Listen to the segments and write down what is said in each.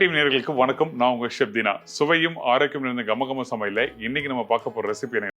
TV நேயர்களுக்கு வணக்கம். நான் உங்க ஷெஃப் தீனா. சுவையும் ஆரோக்கியம் நிறைந்த கமகம சமையல்ல இன்னைக்கு நம்ம பார்க்க போற ரெசிபி என்ன?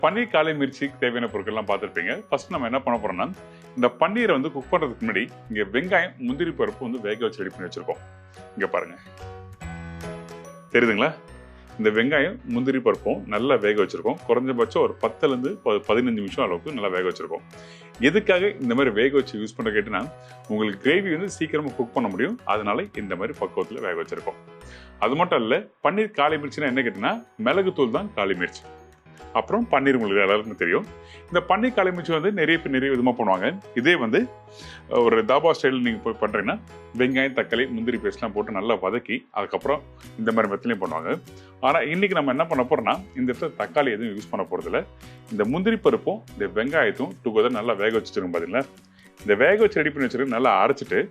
பன்னீர் காலை மிர்ச்சிக்கு தேவையான பொருட்கள்லாம் பார்த்துருப்பீங்க. ஃபர்ஸ்ட் நம்ம என்ன பண்ண போறோம்னா, இந்த பன்னீரை வந்து குக் பண்றதுக்கு முன்னாடி இங்க வெங்காயம், முந்திரி பருப்பு வந்து வேக வச்சு ரெடி பண்ணி வச்சிருக்கோம். இங்க பாருங்க, தெரியுதுங்களா? இந்த வெங்காயம், முந்திரி பருப்பும் நல்லா வேக வச்சிருக்கோம். குறைஞ்சபட்சம் ஒரு 10லேருந்து 15 நிமிஷம் அளவுக்கு நல்லா வேக வச்சிருக்கோம். எதுக்காக இந்த மாதிரி வேக வச்சு யூஸ் பண்ண கேட்டீங்கன்னா, உங்களுக்கு கிரேவி வந்து சீக்கிரமா குக் பண்ண முடியும். அதனால இந்த மாதிரி பக்குவத்தில் வேக வச்சிருக்கோம். அது மட்டும் இல்லை, பன்னீர் காலை மிர்ச்சினா என்ன கேட்டீங்கன்னா, மிளகுத்தூள் தான் காலை மிர்ச்சி. அப்புறம் பன்னீர், உங்களுக்கு எல்லாருக்கும் தெரியும். இந்த பன்னீர் காலை மிர்ச்சி வந்து நிறைய பேர் நிறைய விதமாக பண்ணுவாங்க. இதே வந்து ஒரு தாபா ஸ்டைல் நீங்கள் போய் பண்ணுறீங்கன்னா, வெங்காயம், தக்காளி, முந்திரி பேஸ்ட்லாம் போட்டு நல்லா வதக்கி அதுக்கப்புறம் இந்த மாதிரி மெத்தலையும் பண்ணுவாங்க. ஆனால் இன்னைக்கு நம்ம என்ன பண்ண போறோம்னா, இந்த இடத்துல தக்காளி எதுவும் யூஸ் பண்ண போகிறதில்ல. இந்த முந்திரி பருப்பும் இந்த வெங்காயத்தும் டுகெதர் நல்லா வேக வச்சுருக்கோம். பார்த்தீங்களா? இந்த வேக வச்சு ரெடி பண்ணி வச்சுருக்கு நல்லா அரைச்சிட்டு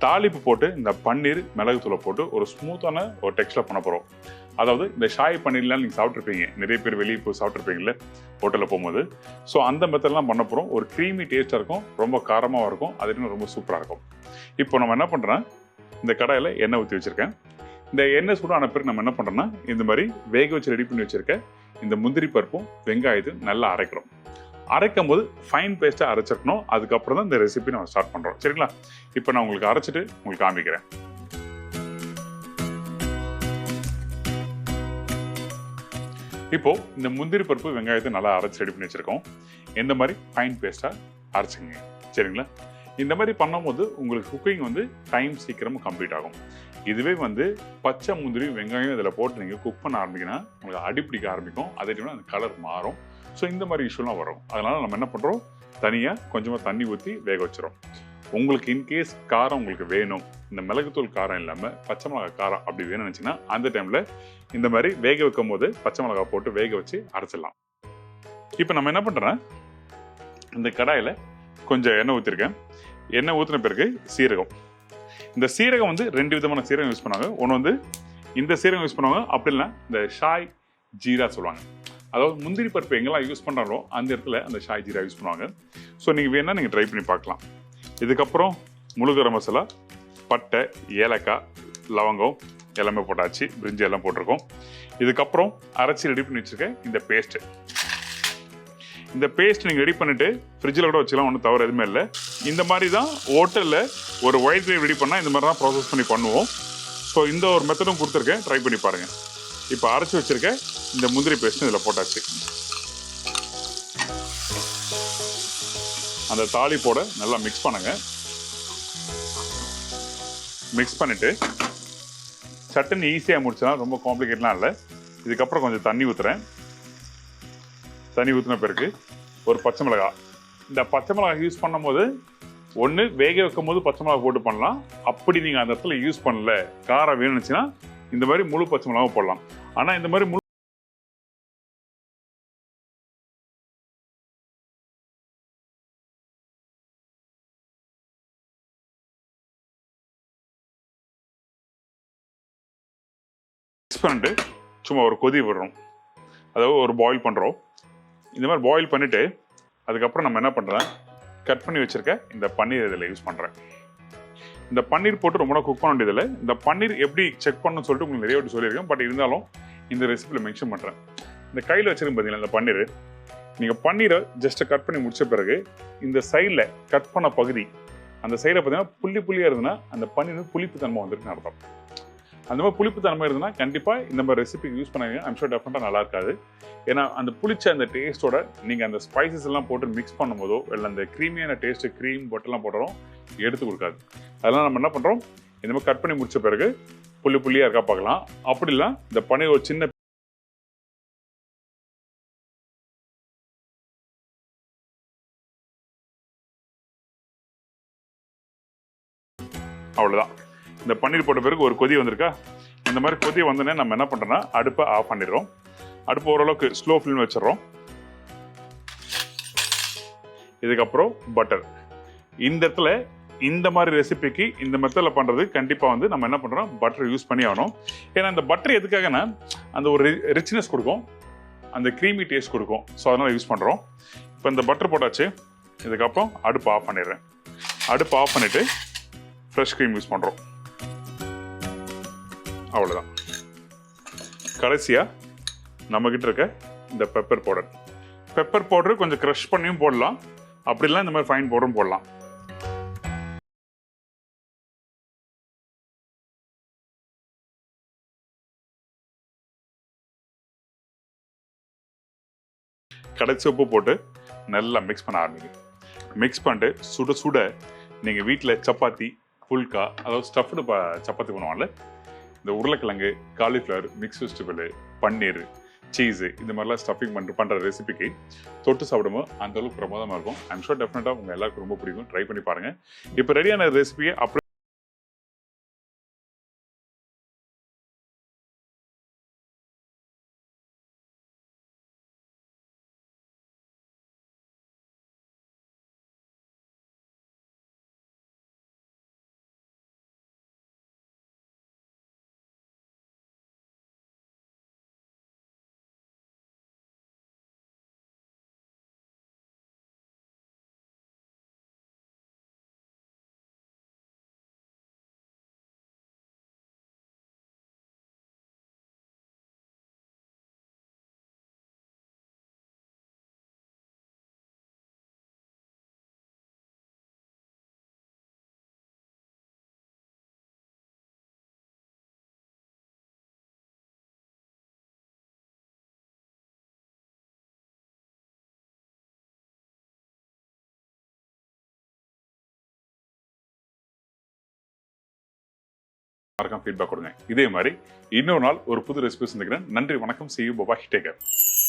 தாளிப்பு போட்டு இந்த பன்னீர், மிளகுத்தூளை போட்டு ஒரு ஸ்மூத்தான ஒரு டெக்ஸ்டர் பண்ண போகிறோம். அதாவது இந்த ஷாய் பன்னீர்லாம் நீங்கள் சாப்பிட்ருப்பீங்க, நிறைய பேர் வெளியே போய் சாப்பிட்ருப்பீங்களே ஹோட்டலில் போகும்போது. ஸோ அந்த மெத்தட்லாம் பண்ண போகிறோம். ஒரு க்ரீமி டேஸ்ட்டாக இருக்கும், ரொம்ப காரமாக இருக்கும், அது இன்னும் ரொம்ப சூப்பராக இருக்கும். இப்போ நம்ம என்ன பண்ணுறோம், இந்த கடாயில் எண்ணெய் ஊற்றி வச்சுருக்கேன். இந்த எண்ணெய் சூடான பிறகு நம்ம என்ன பண்ணுறோம்னா, இந்த மாதிரி வேக வச்சு ரெடி பண்ணி வச்சுருக்க இந்த முந்திரி பருப்பும் வெங்காயத்தையும் நல்லா அரைக்கிறோம். அரைக்கும் போது ஃபைன் பேஸ்ட்டாக அரைச்சிருக்கணும். அதுக்கப்புறம் தான் இந்த ரெசிபி நம்ம ஸ்டார்ட் பண்ணுறோம். சரிங்களா? இப்போ நான் உங்களுக்கு அரைச்சிட்டு உங்களுக்கு காமிக்கிறேன். இப்போ இந்த முந்திரி பருப்பு வெங்காயத்தை நல்லா அரைச்சி ரெடி பண்ணி வச்சிருக்கோம். இந்த மாதிரி ஃபைன் பேஸ்ட்டாக அரைச்சிங்க. சரிங்களா? இந்த மாதிரி பண்ணும்போது உங்களுக்கு குக்கிங் வந்து டைம் சீக்கிரமாக கம்ப்ளீட் ஆகும். இதுவே வந்து பச்சை முந்திரி வெங்காயம் இதில் போட்டு நீங்கள் குக் பண்ண ஆரம்பிக்கினா உங்களுக்கு அடிப்பிடிக்க ஆரம்பிக்கும். அதே டைமில் அந்த கலர் மாறும். ஸோ இந்த மாதிரி இஷ்யூலாம் வரும். அதனால் நம்ம என்ன பண்ணுறோம், தனியாக கொஞ்சமாக தண்ணி ஊற்றி வேக வச்சிடும். உங்களுக்கு இன்கேஸ் காரம் உங்களுக்கு வேணும், இந்த மிளகுத்தூள் காரம் இல்லாமல் பச்சை மிளகாய் காரம் அப்படி வேணும்னு நினச்சிங்கன்னா அந்த டைமில் இந்த மாதிரி வேக வைக்கும் போது பச்சை மிளகாய் போட்டு வேக வச்சு அரைச்சிடலாம். இப்போ நம்ம என்ன பண்ணுறோன்னா, இந்த கடாயில் கொஞ்சம் எண்ணெய் ஊற்றிருக்கேன். எண்ணெய் ஊற்றின பிறகு சீரகம். இந்த சீரகம் வந்து 2 விதமான சீரகம் யூஸ் பண்ணுவாங்க. ஒன்று வந்து இந்த சீரகம் யூஸ் பண்ணுவாங்க, அப்படி இல்லைன்னா இந்த ஷாய் ஜீரா சொல்லுவாங்க. அதாவது முந்திரி பருப்பு எங்கெல்லாம் யூஸ் பண்ணுறாங்களோ அந்த இடத்துல அந்த ஷாய் ஜீரா யூஸ் பண்ணுவாங்க. ஸோ நீங்கள் வேணால் நீங்கள் ட்ரை பண்ணி பார்க்கலாம். இதுக்கப்புறம் முழு கரம் மசாலா, பட்டை, ஏலக்காய், லவங்கம் எல்லாமே போட்டாச்சு. பிரிஞ்சி எல்லாம் போட்டிருக்கோம். இதுக்கப்புறம் அரைச்சி ரெடி பண்ணி வச்சுருக்கேன் இந்த பேஸ்ட்டு. இந்த பேஸ்ட் நீங்கள் ரெடி பண்ணிவிட்டு ஃப்ரிட்ஜில் கூட வச்சுக்கலாம், ஒன்றும் தவறு எதுவுமே இல்லை. இந்த மாதிரி தான் ஹோட்டலில் ஒரு ஒயிட் கிரேவி ரெடி பண்ணால் இந்த மாதிரி தான் ப்ராசஸ் பண்ணி பண்ணுவோம். ஸோ இந்த ஒரு மெத்தடும் கொடுத்துருக்கேன், ட்ரை பண்ணி பாருங்கள். இப்போ அரைச்சி வச்சுருக்கேன் இந்த முந்திரி பேஸ்ட்டு இதில் போட்டாச்சு. அந்த தாளிப்போட நல்லா மிக்ஸ் பண்ணுங்க. மிக்ஸ் பண்ணிவிட்டு சட்டுன்னு ஈஸியாக முடிச்சலாம், ரொம்ப காம்ப்ளிகேட்லாம் இல்லை. இதுக்கப்புறம் கொஞ்சம் தண்ணி ஊற்றுறேன். தண்ணி ஊற்றின பிறகு ஒரு பச்சை மிளகாய். இந்த பச்சை மிளகாய் யூஸ் பண்ணும் போது ஒன்று வேக வைக்கும் போது பச்சை மிளகாய் போட்டு பண்ணலாம். அப்படி நீங்கள் அந்த இடத்துல யூஸ் பண்ணல, காரம் வேணுச்சுன்னா இந்த மாதிரி முழு பச்சை மிளகாய் போடலாம். ஆனால் இந்த மாதிரி மிக்ஸ் பண்ணிட்டு சும்மா ஒரு கொதி விடுறோம், அதாவது ஒரு பாயில் பண்ணுறோம். இந்த மாதிரி பாயில் பண்ணிவிட்டு அதுக்கப்புறம் நம்ம என்ன பண்ணுறேன், கட் பண்ணி வச்சுருக்க இந்த பன்னீர் இதில் யூஸ் பண்ணுறேன். இந்த பன்னீர் போட்டு ரொம்ப குக் பண்ண வேண்டியதில்லை. இந்த பன்னீர் எப்படி செக் பண்ணணும்னு சொல்லிட்டு உங்களுக்கு நிறைய வாட்டி சொல்லியிருக்கேன். பட் இருந்தாலும் இந்த ரெசிபியில் மென்ஷன் பண்ணுறேன். இந்த கையில் வச்சுருக்கேன் பார்த்தீங்களா இந்த பன்னீர், நீங்கள் பன்னீரை ஜஸ்ட் கட் பண்ணி முடிச்ச பிறகு இந்த சைடில் கட் பண்ண பகுதி அந்த சைடில் பார்த்தீங்கன்னா புள்ளியாக இருந்ததுன்னா அந்த பன்னீர் புளிப்பு தன்மை வந்துருக்குன்னு அர்த்தம். அந்த மாதிரி புளிப்பு தன்மை இருந்ததுன்னா கண்டிப்பாக இந்த மாதிரி ரெசிபிக்கு யூஸ் பண்ணாங்க ஐம் ஷூர் டெஃபினட்டாக நல்லா இருக்காது. ஏன்னா அந்த புளிச்ச அந்த டேஸ்ட்டோட நீங்கள் அந்த ஸ்பைசஸ் எல்லாம் போட்டு மிக்ஸ் பண்ணும்போதோ இல்லை அந்த க்ரீமியான டேஸ்ட்டு க்ரீம் பட்டெல்லாம் போட்டாலும் எடுத்து கொடுக்காது. அதெல்லாம் நம்ம என்ன பண்ணுறோம், இந்த மாதிரி கட் பண்ணி முடிச்ச பிறகு புள்ளியாக இருக்கா பார்க்கலாம். அப்படி இல்லை இந்த பன்னீர் ஒரு சின்ன அவ்வளோதான். இந்த பன்னீர் போட்ட பிறகு ஒரு கொதி வந்திருக்கா, இந்த மாதிரி கொதி வந்தோடனே நம்ம என்ன பண்ணுறோம்னா அடுப்பை ஆஃப் பண்ணிடுறோம். அடுப்பு ஓரளவுக்கு ஸ்லோ ஃப்ளேம் வச்சிடறோம். இதுக்கப்புறம் பட்டர். இந்த இடத்துல இந்த மாதிரி ரெசிபிக்கு இந்த மெத்தடில் பண்ணுறது கண்டிப்பாக வந்து நம்ம என்ன பண்ணுறோம், பட்டர் யூஸ் பண்ணி ஆகணும். ஏன்னா இந்த பட்டர் எதுக்காகனா அந்த ஒரு ரிச்னஸ் கொடுக்கும், அந்த க்ரீமி டேஸ்ட் கொடுக்கும். ஸோ அதனால் யூஸ் பண்ணுறோம். இப்போ இந்த பட்டர் போட்டாச்சு. இதுக்கப்புறம் அடுப்பு ஆஃப் பண்ணிடுறேன். அடுப்பு ஆஃப் பண்ணிவிட்டு ஃப்ரெஷ் க்ரீம் யூஸ் பண்ணுறோம். அவ்வளோதான். கடைசியாக நம்மக்கிட்ட இருக்க இந்த பெப்பர் பவுடர் கொஞ்சம் க்ரஷ் பண்ணியும் போடலாம், அப்படிலாம் இந்த மாதிரி ஃபைன் பவுடரும் போடலாம். கடைசி உப்பு போட்டு நல்லா மிக்ஸ் பண்ண ஆரம்பிங்க. மிக்ஸ் பண்ணிட்டு சுட சுட நீங்கள் வீட்டில் சப்பாத்தி, புல்கா, அதாவது ஸ்டஃப்டு சப்பாத்தி பண்ணுவாங்கல்ல, இந்த உருளைக்கிழங்கு, காலிஃப்ளவர், மிக்ஸ் வெஜிடபிள், பன்னீர், சீஸு இந்த மாதிரிலாம் ஸ்டஃபிங் பண்ணுற ரெசிபிக்கு தொட்டு சாப்பிடும்போது அந்த அளவுக்கு பிரமாதமாக இருக்கும். ஐம் ஷூர் டெஃபினட்டாக உங்கள் எல்லாருக்கும் ரொம்ப பிடிக்கும். ட்ரை பண்ணி பாருங்கள். இப்போ ரெடியான ரெசிபியை அப்படியே ஃபீட்பேக் கொடுங்க. இதே மாதிரி இன்னொரு நாள் ஒரு புது ரெசிபி சந்திக்கிறேன். நன்றி, வணக்கம். See you. Bye-bye. Take care.